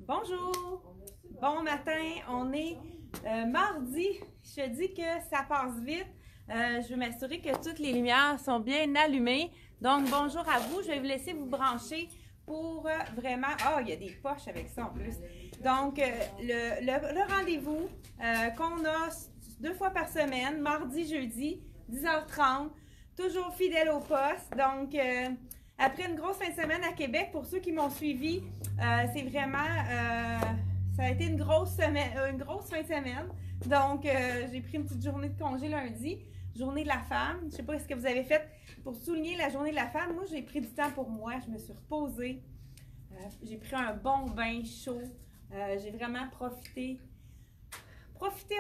Bonjour! Bon matin, on est mardi. Je te dis que ça passe vite. Je veux m'assurer que toutes les lumières sont bien allumées. Donc, bonjour à vous. Je vais vous laisser vous brancher pour vraiment... Ah, il y a des poches avec ça en plus. Donc, le rendez-vous qu'on a 2 fois par semaine, mardi, jeudi, 10h30. Toujours fidèle au poste. Donc... après une grosse fin de semaine à Québec, pour ceux qui m'ont suivi, c'est vraiment, ça a été une grosse fin de semaine. Donc, j'ai pris une petite journée de congé lundi, journée de la femme. Je ne sais pas ce que vous avez fait pour souligner la journée de la femme. Moi, j'ai pris du temps pour moi, je me suis reposée. J'ai pris un bon bain chaud. J'ai vraiment profité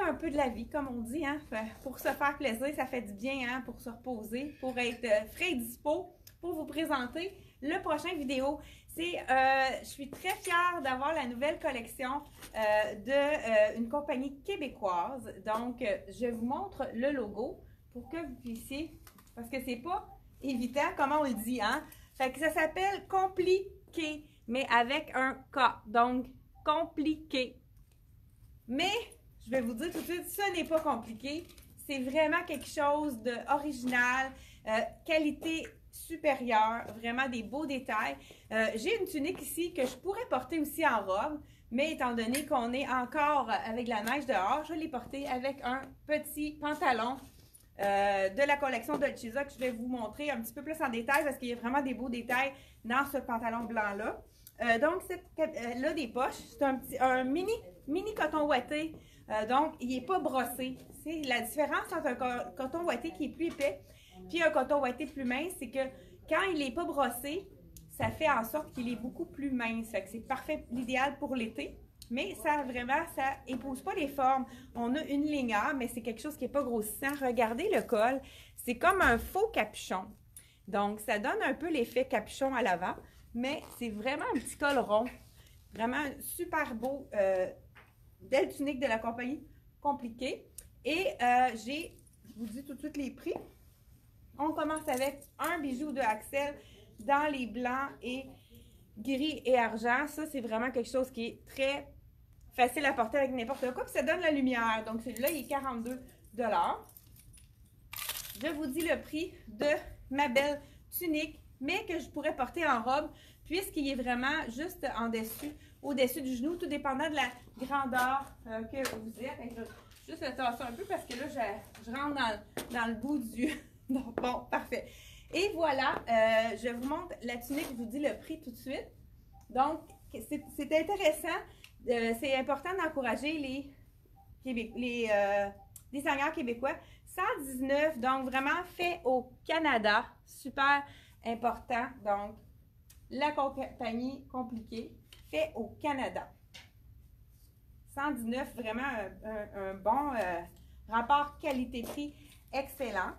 un peu de la vie, comme on dit, hein, pour se faire plaisir. Ça fait du bien, hein, pour se reposer, pour être frais et dispo. Pour vous présenter le prochain vidéo. Je suis très fière d'avoir la nouvelle collection d'une compagnie québécoise. Donc, je vous montre le logo pour que vous puissiez, parce que c'est pas évident comment on le dit, hein? Fait que ça s'appelle Compliqué, mais avec un K. Donc, compliqué. Mais, je vais vous dire tout de suite, ce n'est pas compliqué. C'est vraiment quelque chose d'original, qualité supérieure, vraiment des beaux détails. J'ai une tunique ici que je pourrais porter aussi en robe, mais étant donné qu'on est encore avec la neige dehors, je l'ai porté avec un petit pantalon de la collection Dolce que je vais vous montrer un petit peu plus en détail parce qu'il y a vraiment des beaux détails dans ce pantalon blanc-là. Donc, là, des poches, c'est un mini coton ouaté. Donc, il n'est pas brossé. C'est la différence entre un coton ouaté qui est plus épais puis un coton ouaté plus mince, c'est que quand il n'est pas brossé, ça fait en sorte qu'il est beaucoup plus mince. Fait que c'est parfait, l'idéal pour l'été. Mais ça épouse pas les formes. On a une ligneur, mais c'est quelque chose qui n'est pas grossissant. Regardez le col. C'est comme un faux capuchon. Donc, ça donne un peu l'effet capuchon à l'avant, mais c'est vraiment un petit col rond. Vraiment super beau. Belle tunique de la compagnie Compliqué. Et je vous dis tout de suite les prix. On commence avec un bijou de Axel dans les blancs et gris et argent. Ça, c'est vraiment quelque chose qui est très facile à porter avec n'importe quoi. Puis ça donne la lumière. Donc, celui-là, il est 42 $. Je vous dis le prix de ma belle tunique, mais que je pourrais porter en robe, puisqu'il est vraiment juste en dessus, au-dessus du genou, tout dépendant de la grandeur que vous êtes. Je vais juste le tasser un peu parce que là, je rentre dans le bout du... Donc, bon, parfait. Et voilà, je vous montre la tunique, je vous dis le prix tout de suite. Donc, c'est intéressant. C'est important d'encourager les designers québécois. 119, donc vraiment fait au Canada. Super important. Donc, la compagnie Compliqué, fait au Canada. 119, vraiment un bon rapport qualité-prix excellent.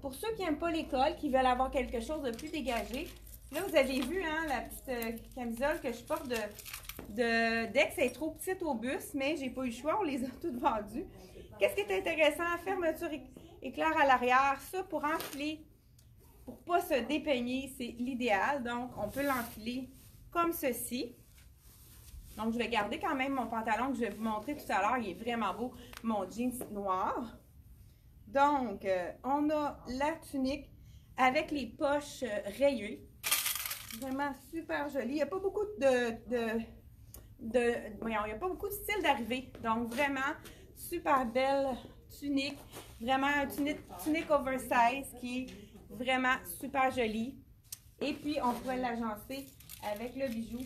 Pour ceux qui n'aiment pas l'école, qui veulent avoir quelque chose de plus dégagé, là, vous avez vu, hein, la petite camisole que je porte d'Ex, elle est trop petite au bus, mais j'ai pas eu le choix, on les a toutes vendues. Qu'est-ce qui est intéressant? Fermeture éclair à l'arrière, ça pour enfiler, pour pas se dépeigner, c'est l'idéal. Donc, on peut l'enfiler comme ceci. Donc, je vais garder quand même mon pantalon que je vais vous montrer tout à l'heure, il est vraiment beau, mon jeans noir. Donc, on a la tunique avec les poches rayées. Vraiment super jolie. Il n'y a pas beaucoup voyons, il n'y a pas beaucoup de style d'arrivée. Donc, vraiment super belle tunique. Vraiment une tunique oversize qui est vraiment super jolie. Et puis, on pourrait l'agencer avec le bijou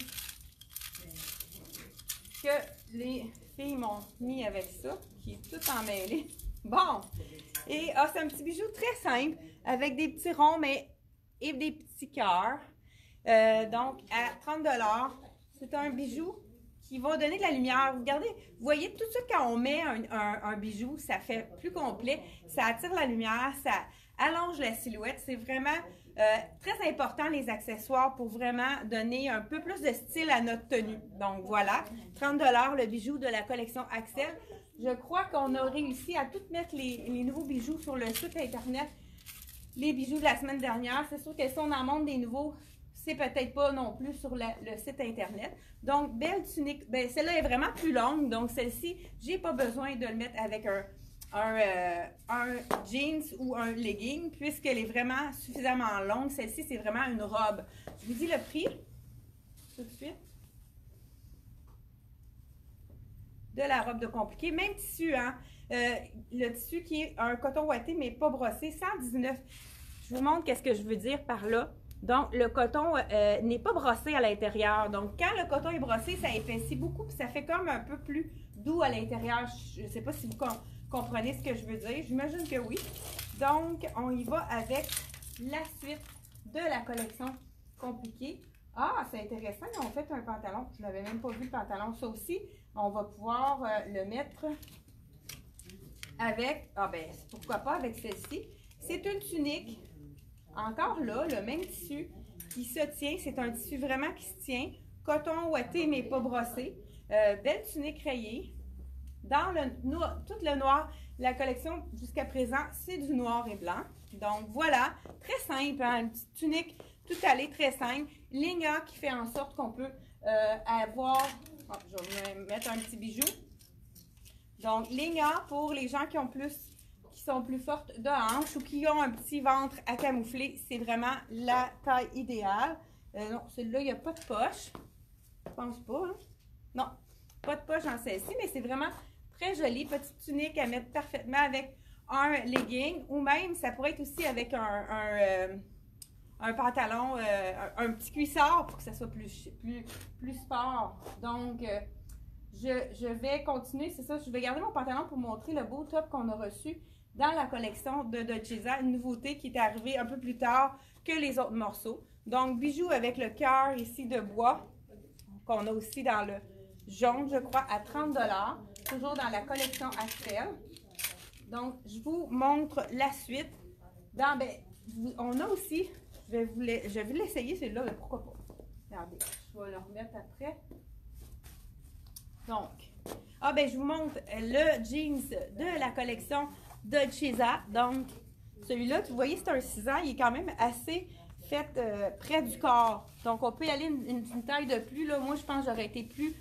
que les filles m'ont mis avec ça, qui est tout emmêlé. Bon! Et c'est un petit bijou très simple, avec des petits ronds et des petits cœurs. Donc, à 30 $, c'est un bijou qui va donner de la lumière. Regardez, vous voyez, tout de suite, quand on met un bijou, ça fait plus complet, ça attire la lumière, ça allonge la silhouette. C'est vraiment très important, les accessoires, pour vraiment donner un peu plus de style à notre tenue. Donc, voilà, 30 $, le bijou de la collection Axel. Je crois qu'on a réussi à tout mettre les nouveaux bijoux sur le site internet. Les bijoux de la semaine dernière. C'est sûr que si on en montre des nouveaux, c'est peut-être pas non plus sur le site internet. Donc, belle tunique. Ben, celle-là est vraiment plus longue. Donc, celle-ci, j'ai pas besoin de le mettre avec un jeans ou un legging puisqu'elle est vraiment suffisamment longue. Celle-ci, c'est vraiment une robe. Je vous dis le prix tout de suite. De la robe de compliqué. Même tissu, hein? Le tissu qui est un coton ouaté, mais pas brossé, 119. Je vous montre qu'est-ce que je veux dire par là. Donc, le coton n'est pas brossé à l'intérieur. Donc, quand le coton est brossé, ça épaissit beaucoup, puis ça fait comme un peu plus doux à l'intérieur. Je ne sais pas si vous comprenez ce que je veux dire. J'imagine que oui. Donc, on y va avec la suite de la collection compliquée. Ah, c'est intéressant, ils ont fait un pantalon. Je n'avais même pas vu le pantalon. Ça aussi, on va pouvoir le mettre avec, ah ben, pourquoi pas avec celle-ci. C'est une tunique, encore là, le même tissu qui se tient. C'est un tissu vraiment qui se tient. Coton ouaté, mais pas brossé. Belle tunique rayée. Dans tout le noir, la collection jusqu'à présent, c'est du noir et blanc. Donc voilà, très simple, hein? Une petite tunique tout allée, très simple. Lignant qui fait en sorte qu'on peut avoir, oh, je vais mettre un petit bijou. Donc lignant pour les gens qui sont plus fortes de hanches ou qui ont un petit ventre à camoufler, c'est vraiment la taille idéale. Non, celui-là, il n'y a pas de poche. Je pense pas, hein? Non, pas de poche dans celle-ci, mais c'est vraiment très joli. Petite tunique à mettre parfaitement avec un legging ou même, ça pourrait être aussi avec un pantalon, un petit cuissard pour que ça soit plus sport. Donc, je vais continuer, c'est ça, je vais garder mon pantalon pour montrer le beau top qu'on a reçu dans la collection de Dolcezza, une nouveauté qui est arrivée un peu plus tard que les autres morceaux. Donc, bijoux avec le cœur ici de bois, qu'on a aussi dans le jaune, je crois, à 30 $, toujours dans la collection actuelle. Donc, je vous montre la suite. On a aussi, je vais l'essayer celui-là, mais pourquoi pas. Regardez, je vais le remettre après. Donc, je vous montre le jeans de la collection Dolcezza. Donc, celui-là, vous voyez, c'est un 6 ans. Il est quand même assez fait près du corps. Donc, on peut y aller une taille de plus. Là, moi, je pense que j'aurais été plus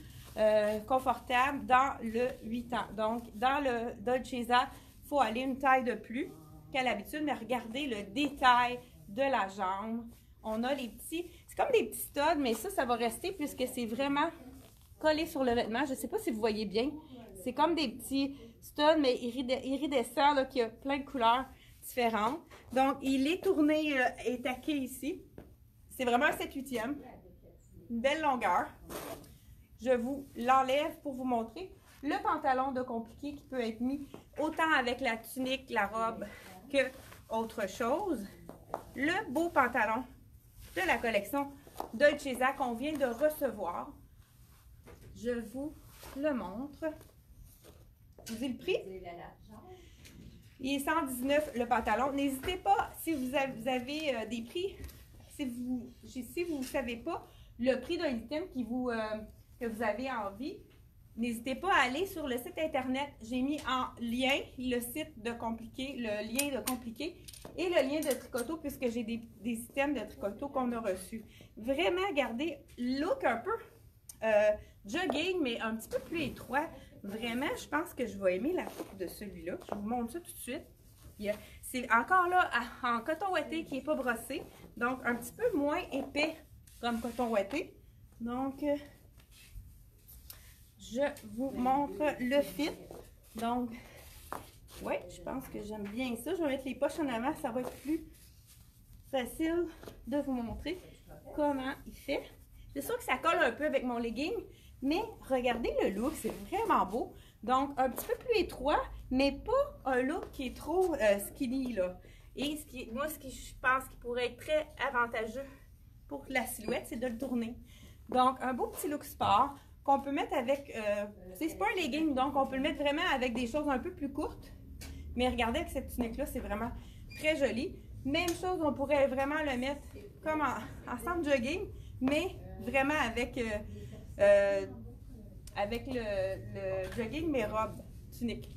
confortable dans le 8 ans. Donc, dans le Dolcezza, il faut aller une taille de plus qu'à l'habitude. Mais regardez le détail de la jambe. On a les petits, c'est comme des petits studs, mais ça va rester puisque c'est vraiment collé sur le vêtement. Je ne sais pas si vous voyez bien. C'est comme des petits studs, mais iridescents, là, qui a plein de couleurs différentes. Donc, il est tourné et taqué ici. C'est vraiment un 7/8e. Une belle longueur. Je vous l'enlève pour vous montrer le pantalon de compliqué qui peut être mis autant avec la tunique, la robe, que autre chose. Le beau pantalon de la collection Dolcezza qu'on vient de recevoir. Je vous le montre. Vous avez le prix? Il est 119 le pantalon. N'hésitez pas, si vous avez des prix, si vous ne savez pas le prix d'un item que vous avez envie, n'hésitez pas à aller sur le site internet. J'ai mis en lien le site de Compliqué, le lien de Compliqué et le lien de Tricoto puisque j'ai des items de Tricoto qu'on a reçus. Vraiment, regardez, look un peu jogging, mais un petit peu plus étroit. Vraiment, je pense que je vais aimer la coupe de celui-là. Je vous montre ça tout de suite. C'est encore là en coton ouaté qui n'est pas brossé. Donc, un petit peu moins épais comme coton ouaté. Donc, je vous montre le fit. Donc, oui, je pense que j'aime bien ça. Je vais mettre les poches en avant. Ça va être plus facile de vous montrer comment il fait. C'est sûr que ça colle un peu avec mon legging, mais regardez le look, c'est vraiment beau. Donc, un petit peu plus étroit, mais pas un look qui est trop skinny, là. Et ce que je pense qui pourrait être très avantageux pour la silhouette, c'est de le tourner. Donc, un beau petit look sport qu'on peut mettre avec... c'est pas un legging, donc on peut le mettre vraiment avec des choses un peu plus courtes. Mais regardez, avec cette tunique-là, c'est vraiment très joli. Même chose, on pourrait vraiment le mettre comme en centre jogging, mais vraiment avec le jogging, mais robe, tunique.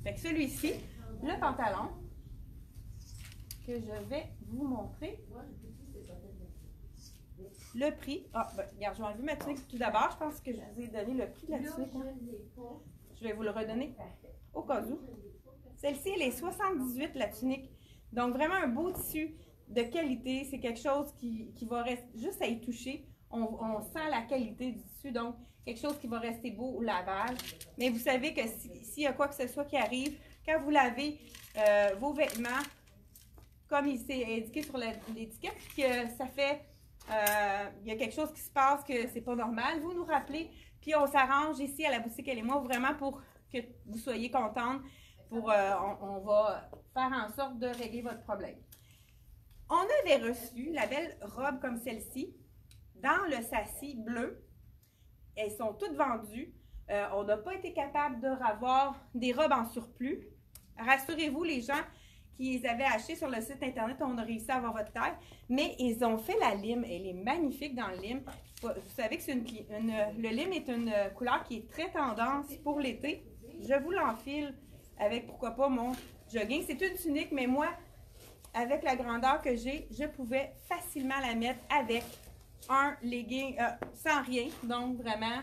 Fait que celui-ci, le pantalon, que je vais vous montrer. le prix. Ah, ben, regarde, je vais enlever ma tunique tout d'abord. Je pense que je vous ai donné le prix de la tunique. Hein. Je vais vous le redonner au cas où. Celle-ci, elle est 78 la tunique. Donc, vraiment un beau tissu de qualité. C'est quelque chose qui va rester, juste à y toucher, on sent la qualité du tissu. Donc, quelque chose qui va rester beau au lavage. Mais vous savez que s'il y a quoi que ce soit qui arrive, quand vous lavez vos vêtements, comme il s'est indiqué sur l'étiquette, que ça fait, il y a quelque chose qui se passe, que c'est pas normal, vous nous rappelez, puis on s'arrange ici à la boutique Elle et moi, vraiment pour que vous soyez contente. On va faire en sorte de régler votre problème. On avait reçu la belle robe comme celle-ci dans le sassi bleu. Elles sont toutes vendues. On n'a pas été capable de avoir des robes en surplus. Rassurez-vous, les gens qui les avaient achetées sur le site internet, on a réussi à avoir votre taille. Mais ils ont fait la lime. Elle est magnifique dans le lime. Vous savez que le lime est une couleur qui est très tendance pour l'été. Je vous l'enfile avec, pourquoi pas, mon jogging. C'est une tunique, mais moi, avec la grandeur que j'ai, je pouvais facilement la mettre avec un legging sans rien. Donc, vraiment,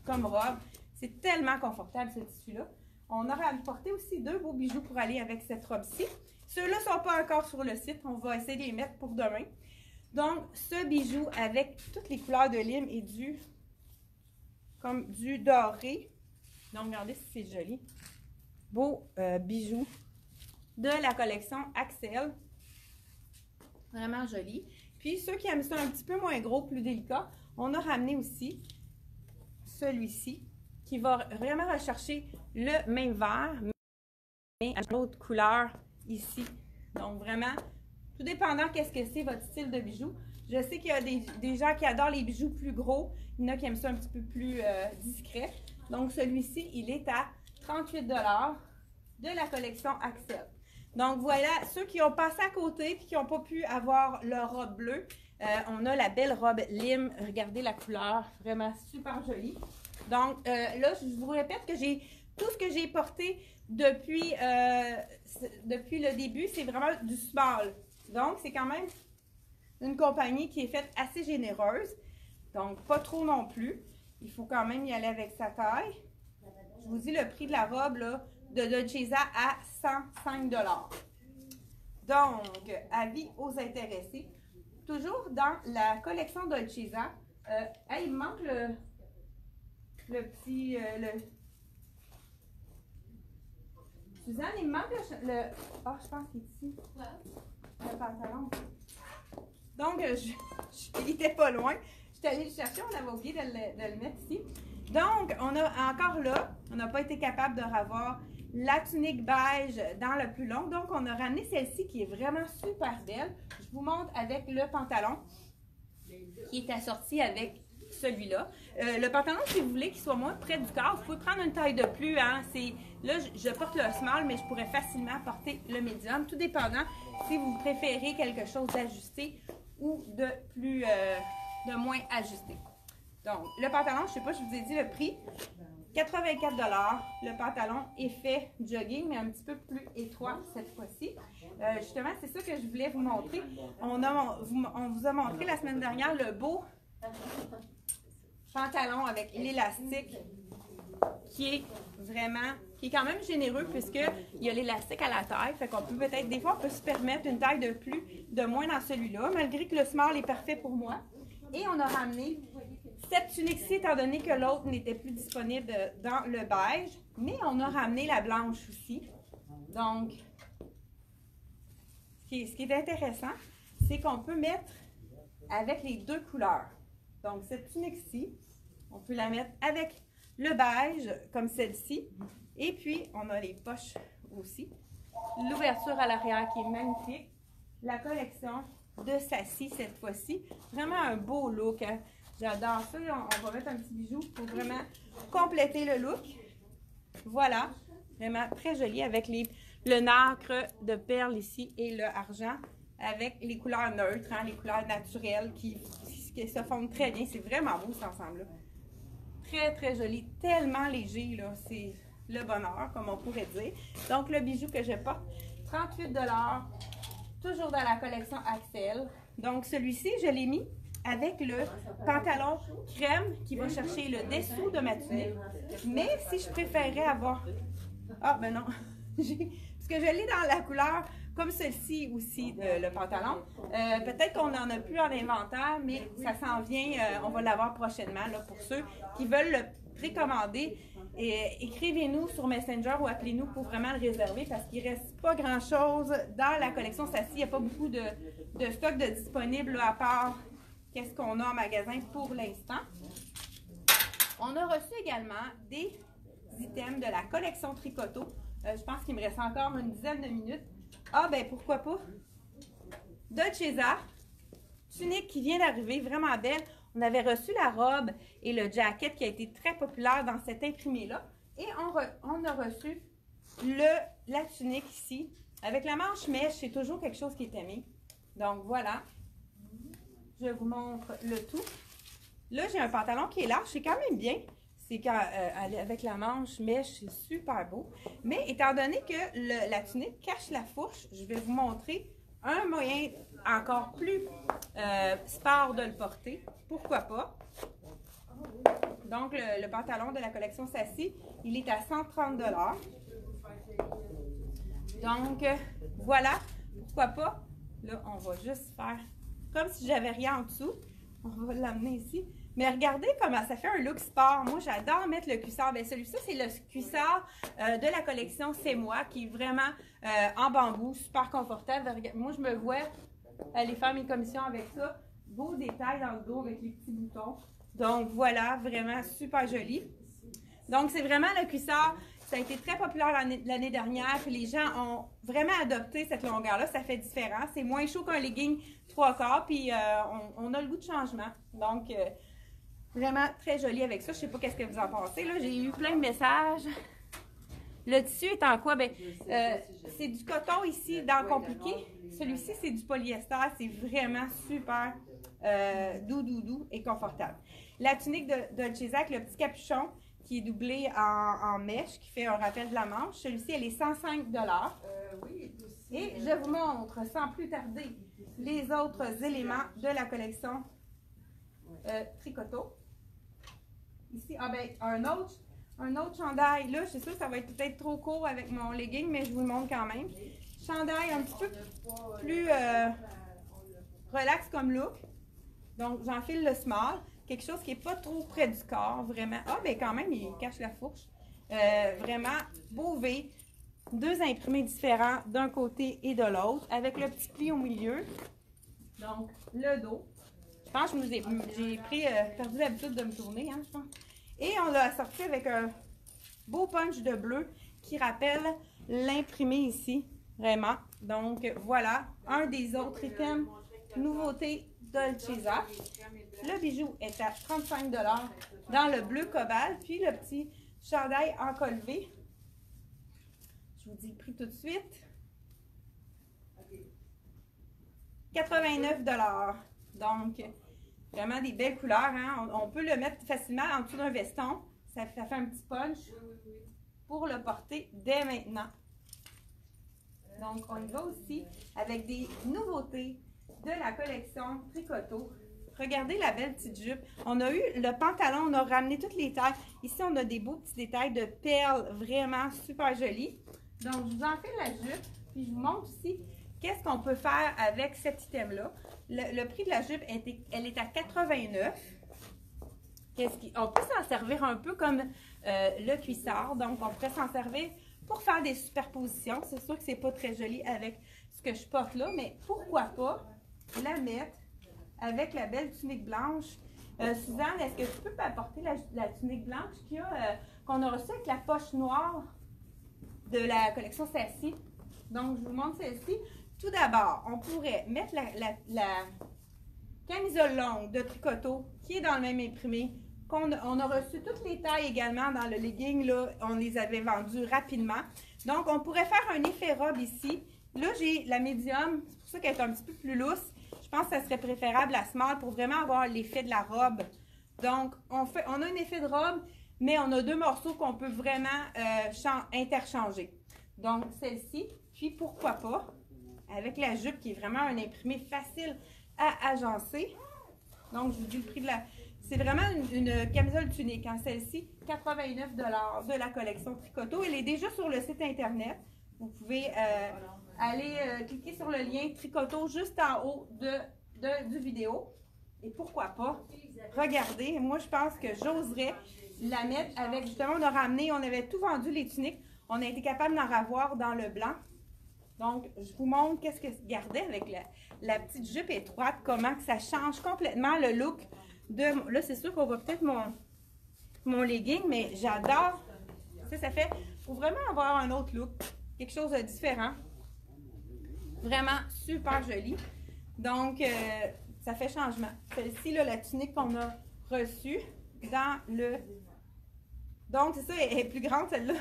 comme robe. C'est tellement confortable, ce tissu-là. On aura apporté aussi 2 beaux bijoux pour aller avec cette robe-ci. Ceux-là ne sont pas encore sur le site. On va essayer de les mettre pour demain. Donc, ce bijou avec toutes les couleurs de lime et comme du doré. Donc, regardez si c'est joli. Beau bijou de la collection Axel. Vraiment joli. Puis, ceux qui aiment ça un petit peu moins gros, plus délicat, on a ramené aussi celui-ci qui va vraiment rechercher le même vert, mais à une autre couleur ici. Donc, vraiment, tout dépendant qu'est-ce que c'est votre style de bijoux. Je sais qu'il y a des gens qui adorent les bijoux plus gros. Il y en a qui aiment ça un petit peu plus discret. Donc, celui-ci, il est à 38 $ de la collection Axel. Donc, voilà, ceux qui ont passé à côté et qui n'ont pas pu avoir leur robe bleue, on a la belle robe lime. Regardez la couleur, vraiment super jolie. Donc, là, je vous répète que tout ce que j'ai porté depuis le début, c'est vraiment du small. Donc, c'est quand même une compagnie qui est faite assez généreuse. Donc, pas trop non plus. Il faut quand même y aller avec sa taille. Je vous dis le prix de la robe là, de Dolcezza à 105 $. Donc, avis aux intéressés. Toujours dans la collection Dolcezza. Il me manque le petit... Suzanne, il me manque je pense qu'il est ici. Le pantalon. Donc, il était pas loin. J'étais allée le chercher, on avait oublié de le mettre ici. Donc, on a encore là, on n'a pas été capable de revoir la tunique beige dans le plus long. Donc, on a ramené celle-ci qui est vraiment super belle. Je vous montre avec le pantalon qui est assorti avec celui-là. Le pantalon, si vous voulez qu'il soit moins près du corps, vous pouvez prendre une taille de plus. Hein. Là, je porte le small, mais je pourrais facilement porter le medium, tout dépendant si vous préférez quelque chose d'ajusté ou de moins ajusté. Donc, le pantalon, je ne sais pas, je vous ai dit le prix, 84 $. Le pantalon est fait jogging, mais un petit peu plus étroit cette fois-ci. Justement, c'est ça que je voulais vous montrer. On vous a montré la semaine dernière le beau pantalon avec l'élastique qui est quand même généreux puisqu'il y a l'élastique à la taille. Fait qu'on peut peut-être, des fois, on peut se permettre une taille de moins dans celui-là, malgré que le small est parfait pour moi. Et on a ramené cette tunique-ci, étant donné que l'autre n'était plus disponible dans le beige, mais on a ramené la blanche aussi. Donc, ce qui est intéressant, c'est qu'on peut mettre avec les 2 couleurs. Donc, cette tunique-ci, on peut la mettre avec le beige, comme celle-ci. Et puis, on a les poches aussi. L'ouverture à l'arrière qui est magnifique. La collection de Sassy cette fois-ci. Vraiment un beau look. Hein? J'adore ça. On va mettre un petit bijou pour vraiment compléter le look. Voilà. Vraiment très joli avec le nacre de perles ici et le argent avec les couleurs neutres, hein, les couleurs naturelles qui se fondent très bien. C'est vraiment beau cet ensemble-là. Très, très joli. Tellement léger, là. C'est le bonheur, comme on pourrait dire. Donc, le bijou que je porte, 38 $. Toujours dans la collection Axel. Donc, celui-ci, je l'ai mis avec le pantalon crème qui va chercher le dessous de ma tunique. Mais si je préférerais avoir... Ah, ben non. Parce que je l'ai dans la couleur comme celle-ci aussi, le pantalon. Peut-être qu'on n'en a plus en inventaire, mais ça s'en vient. On va l'avoir prochainement là, pour ceux qui veulent le précommander. Écrivez-nous sur Messenger ou appelez-nous pour vraiment le réserver parce qu'il ne reste pas grand-chose dans la collection Sassy. Il n'y a pas beaucoup de stock de disponible là, à part qu'est-ce qu'on a en magasin pour l'instant. On a reçu également des items de la collection Tricoto. Je pense qu'il me reste encore une dizaine de minutes. Ah, ben pourquoi pas? Dolcezza, tunique qui vient d'arriver, vraiment belle. On avait reçu la robe et le jacket qui a été très populaire dans cet imprimé-là. Et on a reçu la tunique ici. Avec la manche mèche, c'est toujours quelque chose qui est aimé. Donc voilà. Je vous montre le tout. Là, j'ai un pantalon qui est large, c'est quand même bien. C'est avec la manche mèche, c'est super beau. Mais étant donné que la tunique cache la fourche, je vais vous montrer un moyen encore plus sport de le porter. Pourquoi pas? Donc, le pantalon de la collection Sassy, il est à 130 $. Donc, voilà. Pourquoi pas? Là, on va juste faire comme si j'avais rien en dessous. On va l'amener ici. Mais regardez comment ça fait un look sport. Moi, j'adore mettre le cuissard. Bien, celui-ci, c'est le cuissard de la collection C'est Moi, qui est vraiment en bambou, super confortable. Moi, je me vois aller faire mes commissions avec ça. Beau détail dans le dos avec les petits boutons. Donc, voilà, vraiment super joli. Donc, c'est vraiment le cuissard. Ça a été très populaire l'année dernière. Puis les gens ont vraiment adopté cette longueur-là. Ça fait différent. C'est moins chaud qu'un legging 3/4. Puis on a le goût de changement. Donc, vraiment très joli avec ça. Je ne sais pas qu'est-ce que vous en pensez. Là, j'ai eu plein de messages. Le tissu est en quoi? Bien, c'est du coton ici dans Compliqué. Celui-ci, c'est du polyester. C'est vraiment super doux et confortable. La tunique de Dolcezza avec le petit capuchon qui est doublé en mèche, qui fait un rappel de la manche. Celui-ci, elle est 105 $. Et je vous montre sans plus tarder les autres éléments de la collection Tricoto. Ici, ah ben, un autre chandail. Là, je suis sûre que ça va être peut-être trop court avec mon legging, mais je vous le montre quand même. Chandail un petit peu plus relax comme look. Donc, j'enfile le small. Quelque chose qui n'est pas trop près du corps, vraiment. Ah, ben quand même, il cache la fourche. Vraiment beau V. Deux imprimés différents d'un côté et de l'autre, avec le petit pli au milieu. Donc, le dos. Je pense que j'ai perdu l'habitude de me tourner, hein, je pense. Et on l'a assorti avec un beau punch de bleu qui rappelle l'imprimé ici, vraiment. Donc, voilà, un des autres items nouveautés Dolcezza. Le bijou est à 35 $ dans le bleu cobalt, puis le petit chandail en col V. Je vous dis le prix tout de suite. 89 $. Donc, vraiment des belles couleurs. Hein? On peut le mettre facilement en dessous d'un veston. Ça fait un petit punch pour le porter dès maintenant. Donc, on y va aussi avec des nouveautés de la collection Tricoto. Regardez la belle petite jupe. On a eu le pantalon, on a ramené toutes les tailles. Ici, on a des beaux petits détails de perles vraiment super jolis. Donc, je vous enfile la jupe, puis je vous montre aussi qu'est-ce qu'on peut faire avec cet item-là. Le prix de la jupe, elle est à 89. On peut s'en servir un peu comme le cuissard. Donc, on pourrait s'en servir pour faire des superpositions. C'est sûr que c'est pas très joli avec ce que je porte là, mais pourquoi pas la mettre avec la belle tunique blanche. Suzanne, est-ce que tu peux m'apporter la tunique blanche qu'on a reçue avec la poche noire de la collection Sassy? Donc, je vous montre celle-ci. Tout d'abord, on pourrait mettre la camisole longue de Tricoto qui est dans le même imprimé. On a reçu toutes les tailles également dans le legging. Là, on les avait vendues rapidement. Donc, on pourrait faire un effet robe ici. Là, j'ai la médium. C'est pour ça qu'elle est un petit peu plus lousse. Je pense que ça serait préférable la small pour vraiment avoir l'effet de la robe. Donc, on a un effet de robe, mais on a deux morceaux qu'on peut vraiment interchanger. Donc, celle-ci, puis pourquoi pas, avec la jupe qui est vraiment un imprimé facile à agencer. Donc, je vous dis le prix de la... C'est vraiment une camisole tunique. Hein. Celle-ci, 89 $ de la collection Tricoto. Elle est déjà sur le site Internet. Vous pouvez aller cliquer sur le lien Tricoto juste en haut du vidéo. Et pourquoi pas, regardez, moi je pense que j'oserais la mettre avec, justement, on a ramené, on avait tout vendu les tuniques. On a été capable d'en avoir dans le blanc. Donc, je vous montre qu'est-ce que regardez avec la petite jupe étroite, comment que ça change complètement le look de... Là, c'est sûr qu'on voit peut-être mon legging, mais j'adore. Ça fait pour vraiment avoir un autre look, quelque chose de différent. Vraiment super joli. Donc, ça fait changement. Celle-ci, la tunique qu'on a reçue dans le... Donc, c'est ça, elle est plus grande celle-là.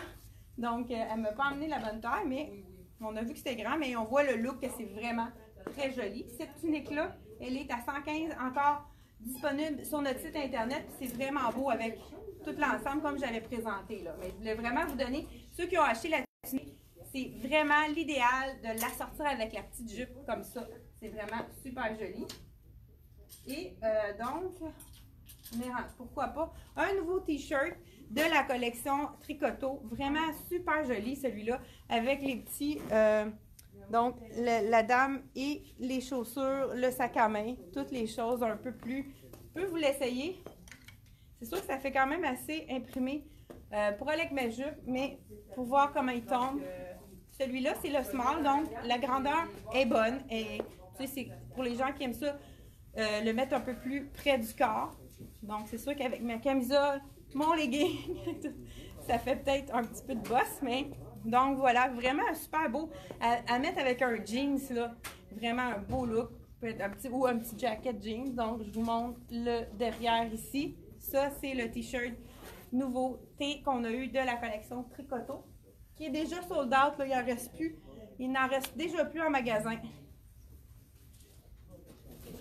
Donc, elle ne m'a pas emmené la bonne taille, mais on a vu que c'était grand, mais on voit le look que c'est vraiment très joli. Cette tunique-là, elle est à 115, encore disponible sur notre site Internet. C'est vraiment beau avec tout l'ensemble comme j'avais présenté. Là. Mais je voulais vraiment vous donner, ceux qui ont acheté la tunique, c'est vraiment l'idéal de la sortir avec la petite jupe comme ça. C'est vraiment super joli. Et donc, pourquoi pas, un nouveau t-shirt de la collection Tricoto. Vraiment super joli celui-là, avec les petits, donc la dame et les chaussures, le sac à main, toutes les choses un peu plus. Je peux vous l'essayer. C'est sûr que ça fait quand même assez imprimé pour aller avec ma jupe, mais pour voir comment il tombe. Celui-là, c'est le small, donc la grandeur est bonne. Et tu sais, c'est pour les gens qui aiment ça, le mettre un peu plus près du corps. Donc, c'est sûr qu'avec ma camisole, mon legging, ça fait peut-être un petit peu de bosse, mais donc voilà, vraiment super beau à mettre avec un jeans, là. Vraiment un beau look, peut-être un petit jacket jeans. Donc, je vous montre le derrière ici. Ça, c'est le t-shirt nouveauté qu'on a eu de la collection Tricoto, qui est déjà sold out, là, il n'en reste plus. Il n'en reste déjà plus en magasin.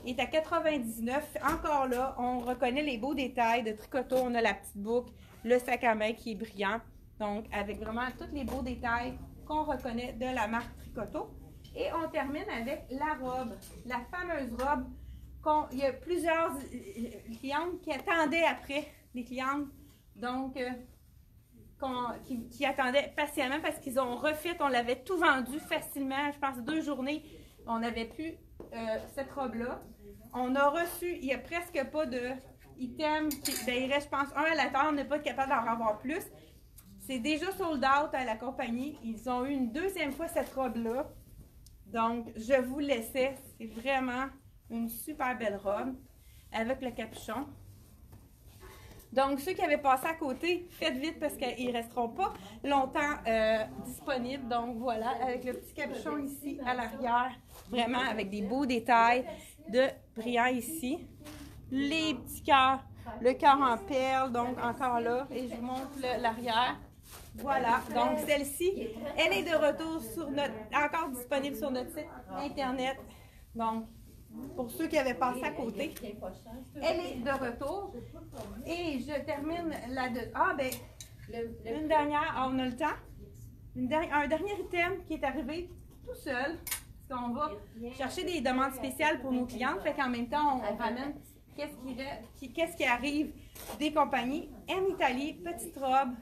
Il est à 99. Encore là, on reconnaît les beaux détails de Tricoto. On a la petite boucle, le sac à main qui est brillant. Donc, avec vraiment tous les beaux détails qu'on reconnaît de la marque Tricoto. Et on termine avec la robe, la fameuse robe. Il y a plusieurs clientes qui attendaient après, des clientes, donc, qui attendaient patiemment parce qu'ils ont refait. On l'avait tout vendu facilement. Je pense 2 journées, on n'avait plus cette robe-là. On a reçu, il n'y a presque pas de items. Il reste, je pense, un à la terre. On n'est pas capable d'en avoir plus. C'est déjà sold out à la compagnie. Ils ont eu une deuxième fois cette robe-là. Donc, je vous laissais. C'est vraiment une super belle robe avec le capuchon. Donc, ceux qui avaient passé à côté, faites vite parce qu'ils ne resteront pas longtemps disponibles. Donc, voilà, avec le petit capuchon ici à l'arrière, vraiment avec des beaux détails de brillant ici. Les petits cœurs, le cœur en perles, donc encore là, et je vous montre l'arrière. Voilà, donc celle-ci, elle est de retour encore disponible sur notre site Internet. Donc, pour ceux qui avaient passé à côté, elle est de retour. Et je termine une dernière, on a le temps. Un dernier item qui est arrivé tout seul. Parce qu'on va chercher des demandes spéciales pour nos clientes. Fait qu'en même temps, on ramène qu'est-ce qui arrive des compagnies. M Italie, petite robe,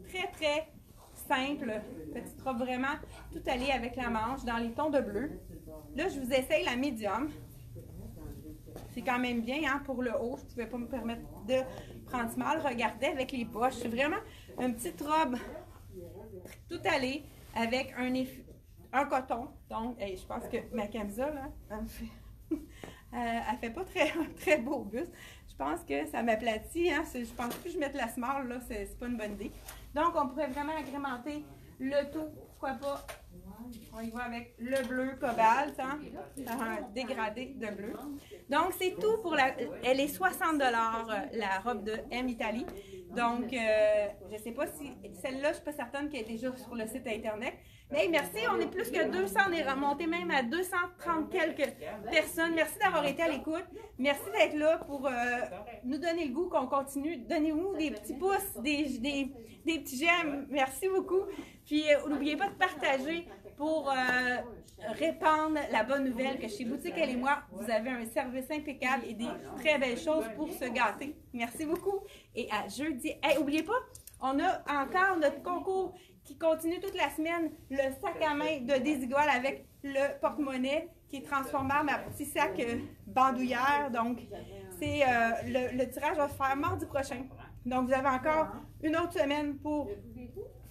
très très simple. Petite robe vraiment tout allée avec la manche dans les tons de bleu. Là, je vous essaye la médium. C'est quand même bien hein, pour le haut. Je ne pouvais pas me permettre de prendre small. Regardez avec les poches. C'est vraiment une petite robe tout allée avec un coton. Donc, je pense que ma camisole, hein, elle fait pas très, très beau buste. Je pense que ça m'aplatit. Hein, je pense que je mette la small, là, c'est pas une bonne idée. Donc, on pourrait vraiment agrémenter le tout. Pourquoi pas? On y va avec le bleu cobalt, hein, un dégradé de bleu. Donc, c'est tout pour elle est 60 $, la robe de M Italie. Donc, je ne sais pas si celle-là, je ne suis pas certaine qu'elle est déjà sur le site Internet. Mais merci, on est plus que 200, on est remonté même à 230 quelques personnes. Merci d'avoir été à l'écoute. Merci d'être là pour nous donner le goût qu'on continue. Donnez-nous des petits pouces, des petits j'aime. Merci beaucoup. Puis, n'oubliez pas de partager pour répandre la bonne nouvelle que chez Boutique Elle et moi, vous avez un service impeccable et des très belles choses pour se gâter. Merci beaucoup et à jeudi. Hey, n'oubliez pas, on a encore notre concours qui continue toute la semaine, le sac à main de Desigual avec le porte-monnaie qui est transformable en petit sac bandoulière. Donc, c'est le tirage va se faire mardi prochain. Donc, vous avez encore une autre semaine pour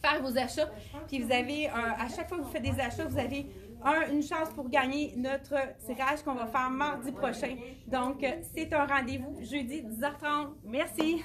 faire vos achats. Puis, vous avez, à chaque fois que vous faites des achats, vous avez une chance pour gagner notre tirage qu'on va faire mardi prochain. Donc, c'est un rendez-vous jeudi 10h30. Merci!